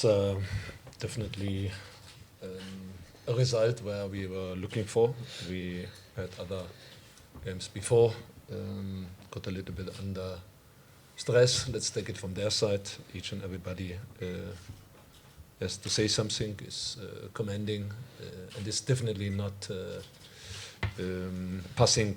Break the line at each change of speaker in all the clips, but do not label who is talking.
was definitely a result where we were looking for. We had other games before, got a little bit under stress. Let's take it from their side. Each and everybody has to say something, is commending, and it's definitely not passing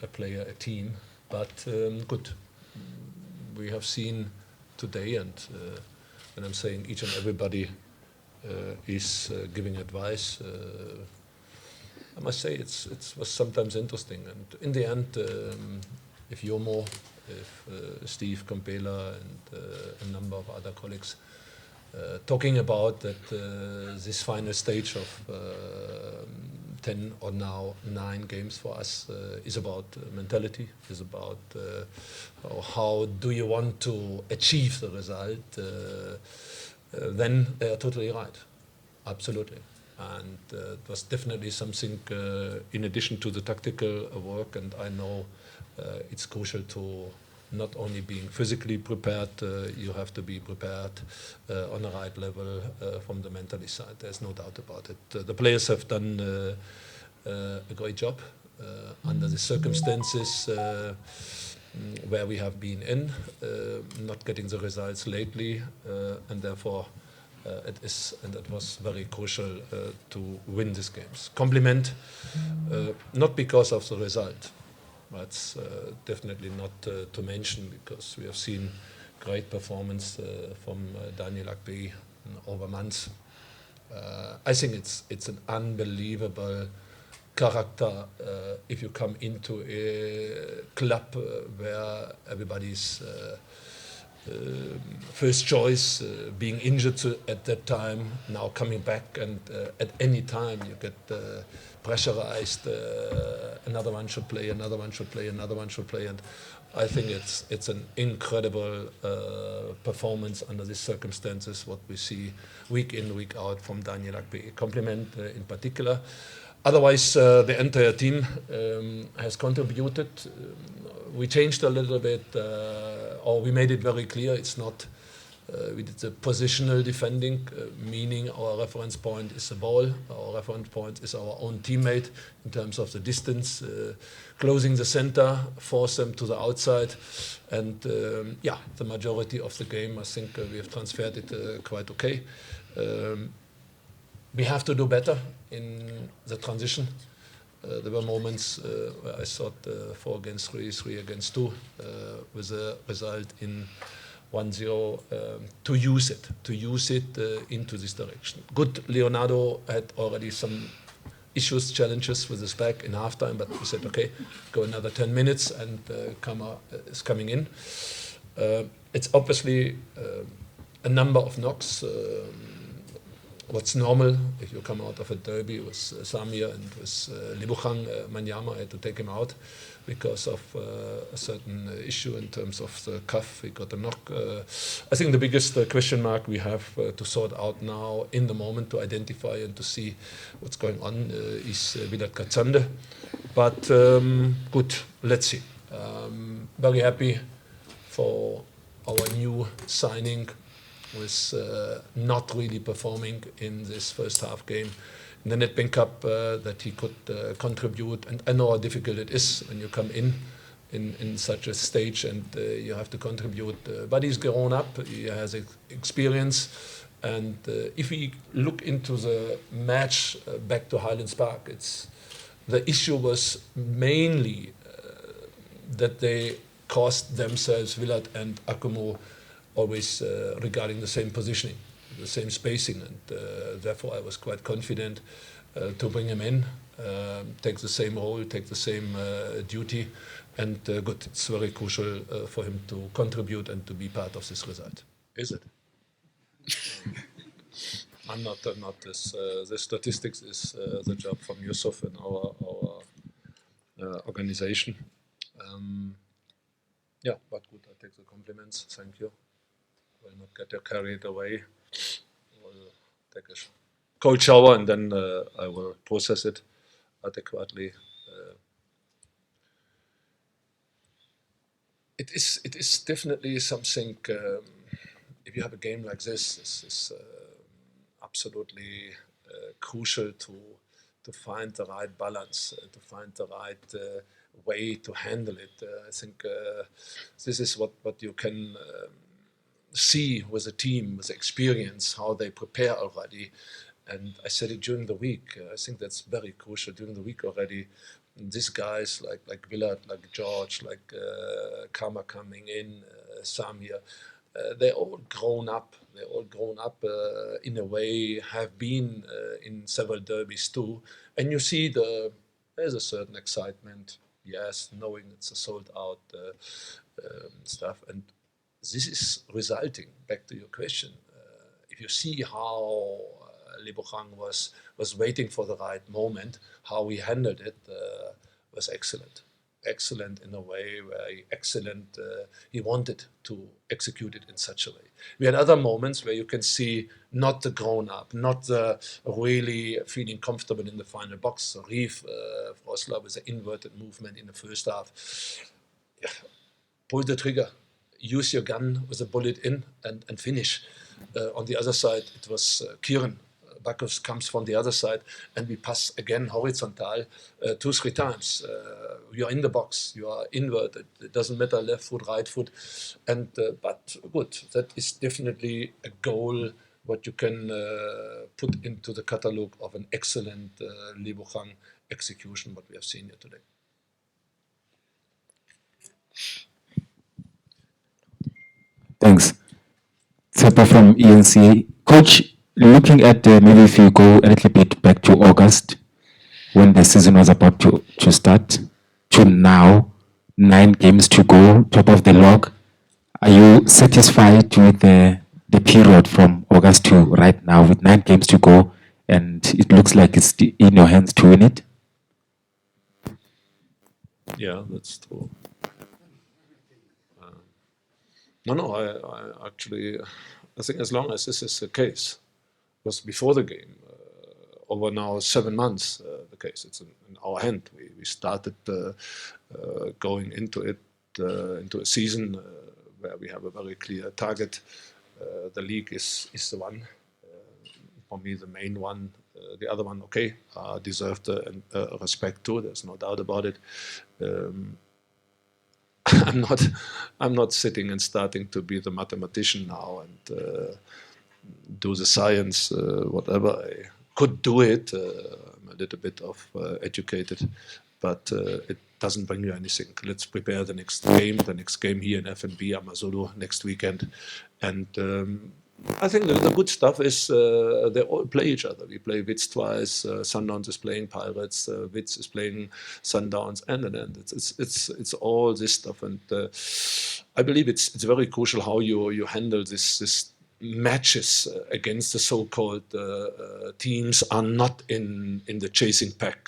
a player, a team. But good. We have seen today, and when I'm saying each and everybody is giving advice, I must say it was sometimes interesting. And in the end, if Jomo, if Steve Compela, and a number of other colleagues talking about that this final stage of 10 or now 9 games for us is about mentality, is about how do you want to achieve the result, then they are totally right. Absolutely. And it was definitely something in addition to the tactical work, and I know it's crucial to not only being physically prepared, you have to be prepared on the right level from the mentality side. There's no doubt about it. The players have done a great job under the circumstances where we have been in, not getting the results lately, and therefore it is, and it was very crucial to win these games. Compliment, not because of the result. That's definitely not to mention, because we have seen great performance from Daniel Akbe over months. I think it's an unbelievable character if you come into a club where everybody's first choice being injured at that time, now coming back, and at any time you get pressurized, another one should play, another one should play, another one should play, and I think it's an incredible performance under these circumstances, what we see week in, week out from Daniel Akbe. Compliment in particular. Otherwise, the entire team has contributed. We changed a little bit, or we made it very clear it's not, we did the positional defending, meaning our reference point is the ball, our reference point is our own teammate in terms of the distance, closing the center, force them to the outside, and the majority of the game, I think we have transferred it quite okay. We have to do better in the transition. There were moments where I thought 4 against 3, 3 against 2, with a result in 1-0, to use it into this direction. Good, Leonardo had already some issues, challenges with his back in halftime, but we said, okay, go another 10 minutes, and Kama is coming in. It's obviously a number of knocks. What's normal if you come out of a derby with Samir and with Libuchang Manyama, had to take him out because of a certain issue in terms of the cuff. He got a knock. I think the biggest question mark we have to sort out now in the moment, to identify and to see what's going on, is Vilat Katsande. But good, let's see. Very happy for our new signing, was not really performing in this first half game in the Nedbank Cup, that he could contribute. And I know how difficult it is when you come in such a stage and you have to contribute. But he's grown up, he has experience. And if we look into the match back to Highlands Park, the issue was mainly that they cost themselves, Vilat and Akumu, always regarding the same positioning, the same spacing, and therefore I was quite confident to bring him in, take the same role, take the same duty, and good. It's very crucial for him to contribute and to be part of this result. Is it? I'm not this. The statistics is the job from Yusuf and our organization. But good. I take the compliments. Thank you. Will not get carried away. Will take a cold shower, and then I will process it adequately. It is definitely something. If you have a game like this is absolutely crucial to find the right balance, to find the right way to handle it. I think this is what you can see with a team, with experience, how they prepare already. And I said it during the week. I think that's very crucial during the week already. These guys like Willard, like George, like Kama coming in, Sam here, they're all grown up. They're all grown up in a way, have been in several derbies too. And you see there's a certain excitement, yes, knowing it's a sold out stuff. And this is resulting, back to your question, if you see how Lebogang was waiting for the right moment, how he handled it was excellent. Excellent in a way where he wanted to execute it in such a way. We had other moments where you can see not the grown up, not the really feeling comfortable in the final box. Reef Frosler with the inverted movement in the first half. Yeah, pull the trigger, use your gun with a bullet in and finish. On the other side, it was Kieran. Bakos comes from the other side, and we pass again horizontal 2-3 times. You are in the box, you are inverted. It doesn't matter left foot, right foot, and but good. That is definitely a goal what you can put into the catalogue of an excellent Lebogang execution. What we have seen here today.
Thanks. Sepa from ENCA. Coach, looking at maybe if you go a little bit back to August, when the season was about to start, to now, 9 games to go, top of the log. Are you satisfied with the period from August to right now, with 9 games to go, and it looks like it's in your hands to win it?
Yeah, that's true. No, I actually, I think as long as this is the case, was before the game, over now 7 months, the case. It's in our hand. We started going into it, into a season where we have a very clear target. The league is the one, for me, the main one. The other one, okay, deserved respect too. There's no doubt about it. I'm not sitting and starting to be the mathematician now and do the science, whatever. I could do it. I'm a little bit of educated, but it doesn't bring you anything. Let's prepare the next game here in FNB Amazulu next weekend. And I think the good stuff is they all play each other. We play Wits twice, Sundowns is playing Pirates, Wits is playing Sundowns, and it's all this stuff. And I believe it's very crucial how you handle this matches against the so-called teams are not in the chasing pack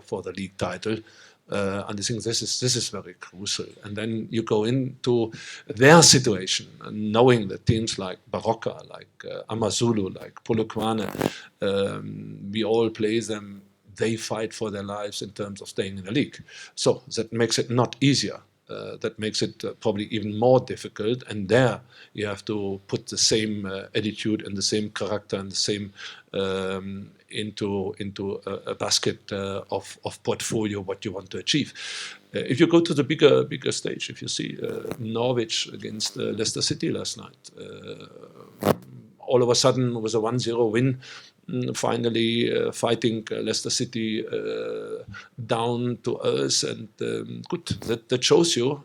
for the league title. And I think this is very crucial. And then you go into their situation, knowing that teams like Baroka, like Amazulu, like Polokwane, we all play them. They fight for their lives in terms of staying in the league. So that makes it not easier. That makes it probably even more difficult. And there you have to put the same attitude and the same character and the same into a basket of portfolio what you want to achieve. If you go to the bigger stage, if you see Norwich against Leicester City last night, all of a sudden was a 1-0 win. Finally fighting Leicester City down to us, and good. That shows you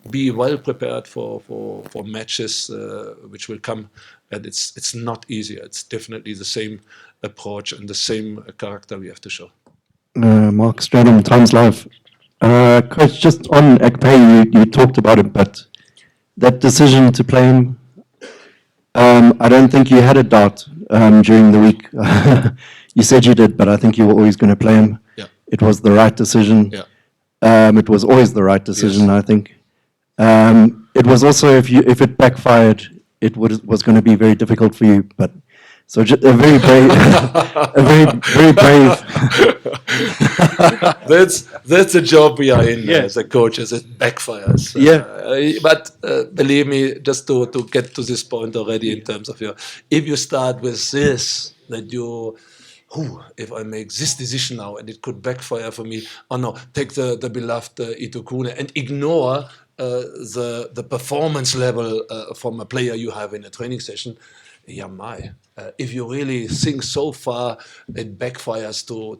be well prepared for matches which will come, and it's not easier. It's definitely the same approach and the same character we have to show.
Mark Stradham, Times Live. Coach, just on Akpeyi, you talked about it, but that decision to play him, I don't think you had a doubt during the week. You said you did, but I think you were always going to play him.
Yeah.
It was the right decision.
Yeah.
It was always the right decision,
Yes.
I think. It was also, if it backfired, it was going to be very difficult for you. But So a very brave, a very brave.
That's a job we are in as a coaches. It backfires. But believe me, just to get to this point already in terms of if you start with this, that you, if I make this decision now and it could backfire for me, or no, take the beloved Itukune and ignore the performance level from a player you have in a training session. If you really think so far, it backfires to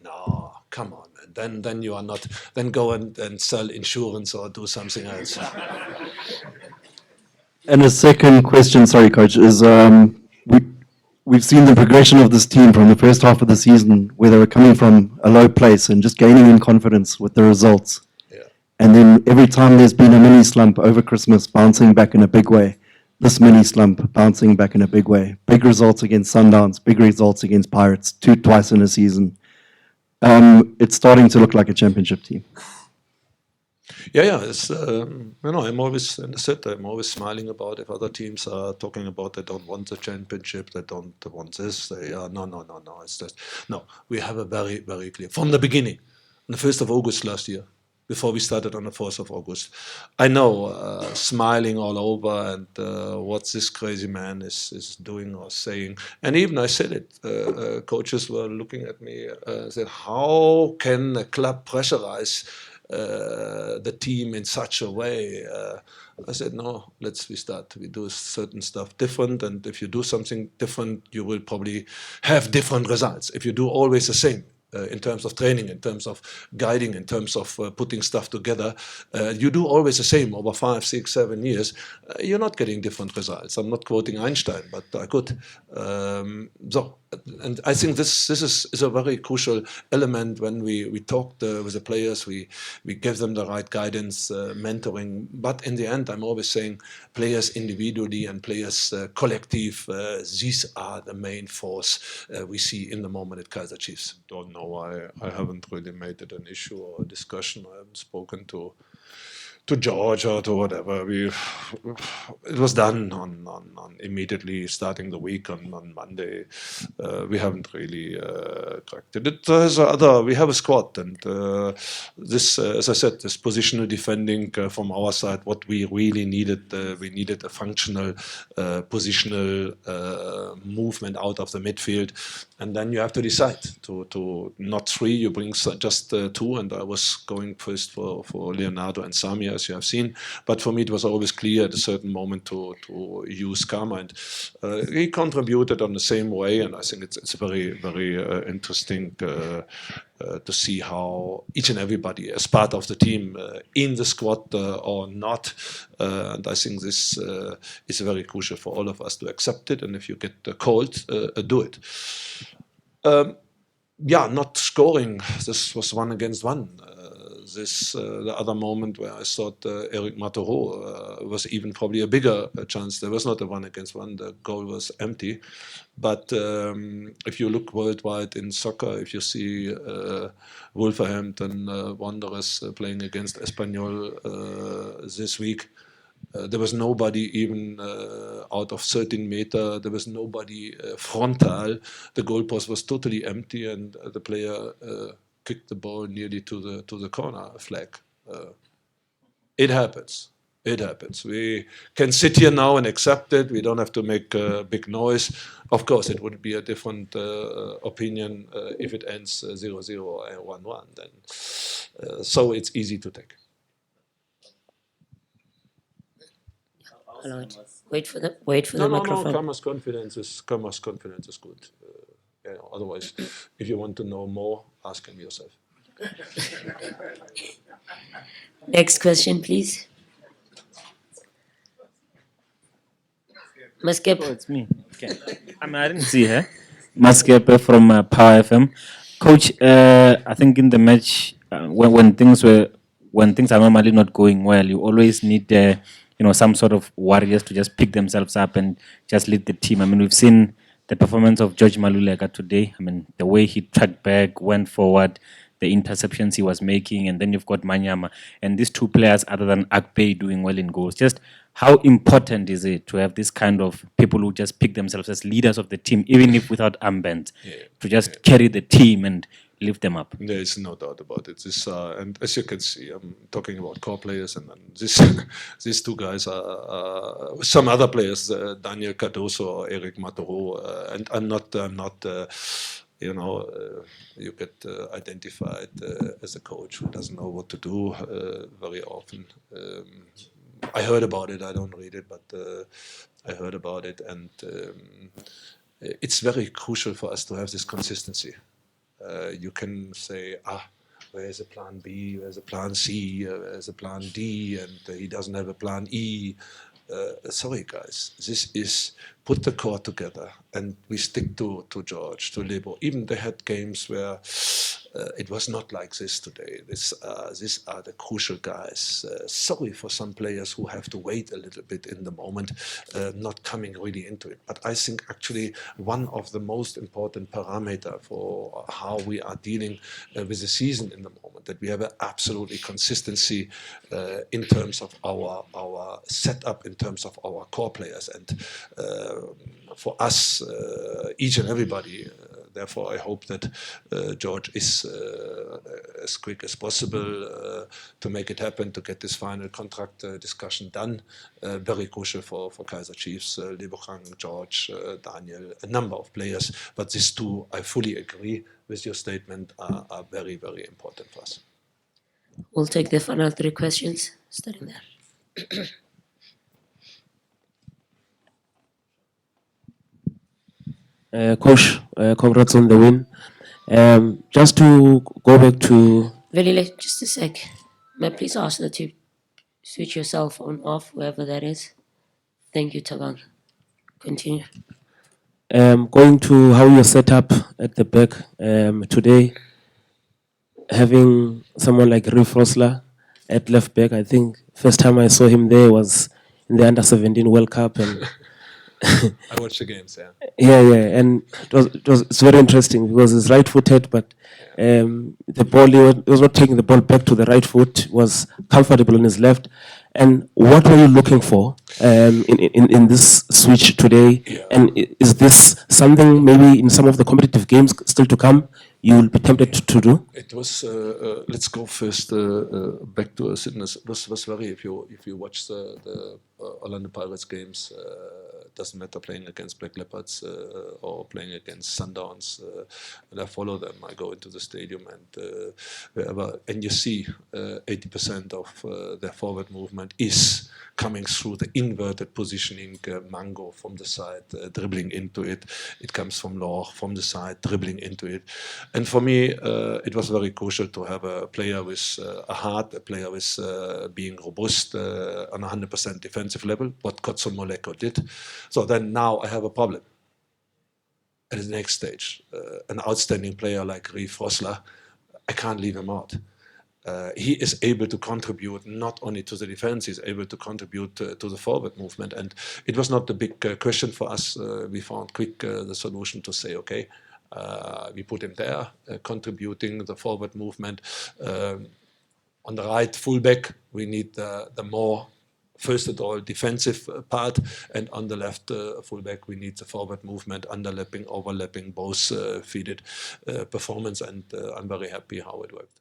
no, come on, then you are not. Then go and sell insurance or do something else.
And a second question, sorry, coach, is we've seen the progression of this team from the first half of the season, where they were coming from a low place and just gaining in confidence with the results. And then every time there's been a mini slump over Christmas, bouncing back in a big way. This mini slump bouncing back in a big way. Big results against Sundowns, big results against Pirates, twice in a season. It's starting to look like a championship team.
It's, I'm always, and I said, I'm always smiling about if other teams are talking about they don't want the championship, they don't want this. They are, no. It's just, no, we have a very, very clear, from the beginning, on the 1st of August last year, before we started on the 4th of August. I know, smiling all over and what this crazy man is doing or saying. And even I said it, coaches were looking at me, said, how can a club pressurize the team in such a way? I said, no, we start. We do certain stuff different, and if you do something different, you will probably have different results. If you do always the same, in terms of training, in terms of guiding, in terms of putting stuff together, you do always the same over 5, 6, 7 years, you're not getting different results. I'm not quoting Einstein, but I could. And I think this is a very crucial element when we talk with the players, we give them the right guidance, mentoring. But in the end, I'm always saying players individually and players collective, these are the main force we see in the moment at Kaizer Chiefs. Don't know why I haven't really made it an issue or a discussion. I haven't spoken to George or to whatever. It was done on immediately starting the week on Monday. We haven't really cracked it. We have a squad, and this, as I said, this positional defending from our side, what we really needed, we needed a functional positional movement out of the midfield, and then you have to decide to not 3, you bring just 2, and I was going first for Leonardo and Sami, as you have seen, but for me it was always clear at a certain moment to use Karma, and he contributed on the same way, and I think it's very, very interesting to see how each and everybody as part of the team in the squad or not, and I think this is very crucial for all of us to accept it, and if you get called, do it. Not scoring, this was 1 against 1. The other moment where I thought Eric Matoro was even probably a bigger chance. There was not a 1 against 1. The goal was empty. But if you look worldwide in soccer, if you see Wolverhampton Wanderers playing against Espanyol this week, there was nobody even out of 13 meter. There was nobody frontal. The goalpost was totally empty, and the player kicked the ball nearly to the corner flag. It happens. It happens. We can sit here now and accept it. We don't have to make a big noise. Of course, it would be a different opinion if it ends 0-0 or 1-1. Then, so it's easy to take.
Hello. Wait for the microphone.
No, Karma's confidence is good. Otherwise, if you want to know more, ask him yourself.
Next question, please. Maskepe.
Oh, it's me. Okay. I didn't see her. Maskepe from Power FM. Coach, I think in the match, when things are normally not going well, you always need some sort of warriors to just pick themselves up and just lead the team. I mean, we've seen the performance of George Maluleka today. I mean, the way he tracked back, went forward, the interceptions he was making, and then you've got Manyama, and these two players other than Akpay doing well in goals. Just how important is it to have this kind of people who just pick themselves as leaders of the team, even if without armbands, to just carry the team and lift them up?
There is no doubt about it. This, and as you can see, I'm talking about core players, and this, these two guys are some other players, Daniel Cardoso or Eric Matoro, and I'm not, you know, you get identified as a coach who doesn't know what to do very often. I heard about it. I don't read it, but I heard about it, and it's very crucial for us to have this consistency. You can say, where's a plan B, where's a plan C, where's a plan D, and he doesn't have a plan E. Sorry, guys, this is put the core together and we stick to George, to Lebo. Even they had games where it was not like this today. These are the crucial guys. Sorry for some players who have to wait a little bit in the moment, not coming really into it. But I think actually one of the most important parameter for how we are dealing with the season in the moment, that we have an absolutely consistency in terms of our setup, in terms of our core players, and for us, each and everybody. Therefore, I hope that George is as quick as possible to make it happen, to get this final contract discussion done. Very crucial for Kaizer Chiefs, Lebogang, George, Daniel, a number of players. But these two, I fully agree with your statement, are very, very important for us.
We'll take the final 3 questions, starting there.
Coach, congrats on the win. Just to go back to
Velile, just a sec. May I please ask that you switch your cell phone off, wherever that is? Thank you, Tabang. Continue.
going to how you're set up at the back today, having someone like Reef Rosler at left back. I think first time I saw him there was in the Under-17 World Cup, and
I watched the games,
and it's very interesting because he's right-footed, but the ball, he was not taking the ball back to the right foot, was comfortable on his left. And what were you looking for in this switch today?
Yeah.
And is this something maybe in some of the competitive games still to come you will be tempted to do?
It was. Let's go first back to Sydney. It was very. If you watch the Orlando Pirates games, doesn't matter playing against Black Leopards or playing against Sundowns, and I follow them. I go into the stadium and wherever, and you see 80% of their forward movement is coming through the inverted positioning, Mango from the side, dribbling into it. It comes from Loch from the side, dribbling into it. And for me, it was very crucial to have a player with a heart, a player with being robust on a 100% defensive level, what Kotso Moleko did. So then now I have a problem. At the next stage, an outstanding player like Reef Rosler, I can't leave him out. He is able to contribute not only to the defense, he's able to contribute to the forward movement. And it was not the big question for us. We found quick the solution to say, okay, we put him there, contributing the forward movement. On the right fullback, we need the more, first of all, defensive part, and on the left fullback, we need the forward movement, underlapping, overlapping, both feeded performance, and I'm very happy how it worked.